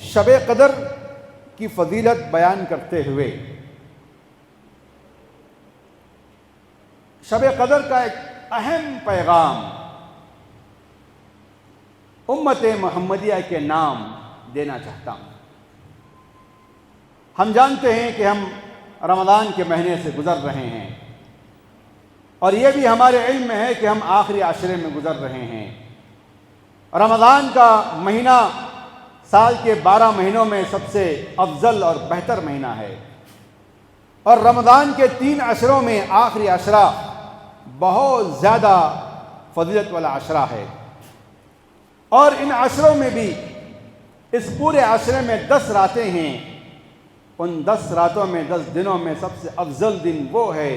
شب قدر کی فضیلت بیان کرتے ہوئے شب قدر کا ایک اہم پیغام امت محمدیہ کے نام دینا چاہتا ہوں۔ ہم جانتے ہیں کہ ہم رمضان کے مہینے سے گزر رہے ہیں، اور یہ بھی ہمارے علم میں ہے کہ ہم آخری عشرے میں گزر رہے ہیں۔ رمضان کا مہینہ سال کے 12 مہینوں میں سب سے افضل اور بہتر مہینہ ہے، اور رمضان کے 3 عشروں میں آخری عشرہ بہت زیادہ فضیلت والا عشرہ ہے، اور ان عشروں میں بھی اس پورے عشرے میں 10 راتیں ہیں۔ ان 10 راتوں میں 10 دنوں میں سب سے افضل دن وہ ہے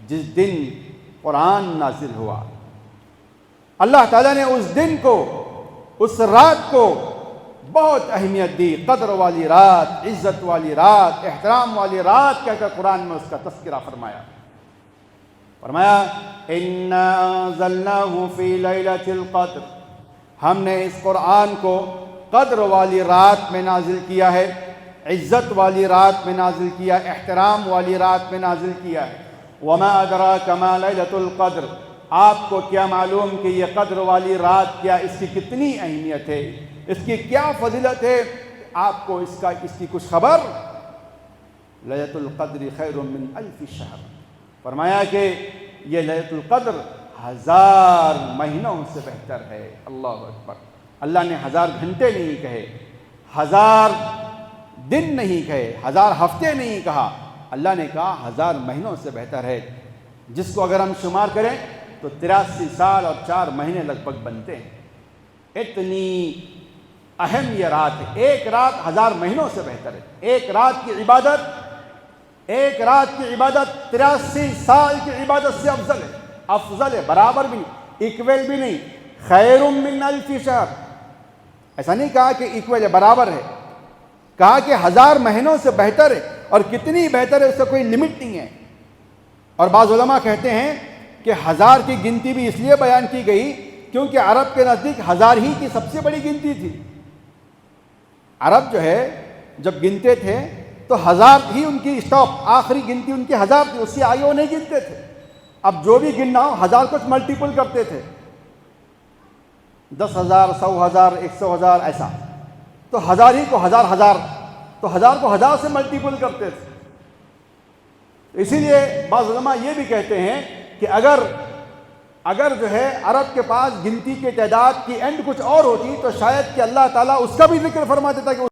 جس دن قرآن نازل ہوا۔ اللہ تعالیٰ نے اس دن کو، اس رات کو بہت اہمیت دی۔ قدر والی رات، عزت والی رات، احترام والی رات کہہ کر قرآن میں اس کا تذکرہ فرمایا۔ اِنَّا أَنزَلْنَاهُ فِي لَيْلَةِ الْقَدْرِ، ہم نے اس قرآن کو قدر والی رات میں نازل کیا ہے، عزت والی رات میں نازل کیا، احترام والی رات میں نازل کیا ہے۔ وَمَا أَدْرَاكَ مَا لَيْلَةُ الْقَدْرِ، آپ کو کیا معلوم کہ یہ قدر والی رات کیا، اس کی کتنی اہمیت ہے، اس کی کیا فضیلت ہے، آپ کو اس کی کچھ خبر؟ لیلۃ القدر خیر من 1000 شہر، فرمایا کہ یہ لیلۃ القدر 1000 مہینوں سے بہتر ہے۔ اللہ اکبر! اللہ نے 1000 گھنٹے نہیں کہے، 1000 دن نہیں کہے، 1000 ہفتے نہیں کہا، اللہ نے کہا 1000 مہینوں سے بہتر ہے، جس کو اگر ہم شمار کریں تو 83 سال اور 4 مہینے لگ بھگ بنتے ہیں۔ اتنی اہم یہ رات ہے، ایک رات 1000 مہینوں سے بہتر ہے۔ ایک رات کی عبادت 83 سال کی عبادت سے افضل ہے، برابر بھی نہیں، ایکویل بھی نہیں۔ خیر من 1000 شہر، ایسا نہیں کہا کہ ایکویل ہے، برابر ہے، کہا کہ 1000 مہینوں سے بہتر ہے، اور کتنی بہتر ہے اس کا کوئی لمٹ نہیں ہے۔ اور بعض علماء کہتے ہیں کہ 1000 کی گنتی بھی اس لیے بیان کی گئی کیونکہ عرب کے نزدیک 1000 ہی کی سب سے بڑی گنتی تھی۔ عرب جو ہے جب گنتے تھے تو 1000 ہی ان کی اسٹاپ، آخری گنتی ان کی 1000 تھی، اس سے آگے وہ نہیں گنتے تھے۔ اب جو بھی گننا ہو 1000 کچھ ملٹیپل کرتے تھے، 10,000، 100,000، 100,000 ایسا، تو 1000 ہی کو 1000 تو 1000 کو 1000 سے ملٹیپل کرتے تھے۔ اسی لیے بعض علماء یہ بھی کہتے ہیں کہ اگر جو ہے عرب کے پاس گنتی کے تعداد کی اینڈ کچھ اور ہوتی تو شاید کہ اللہ تعالیٰ اس کا بھی ذکر فرما دیتا کہ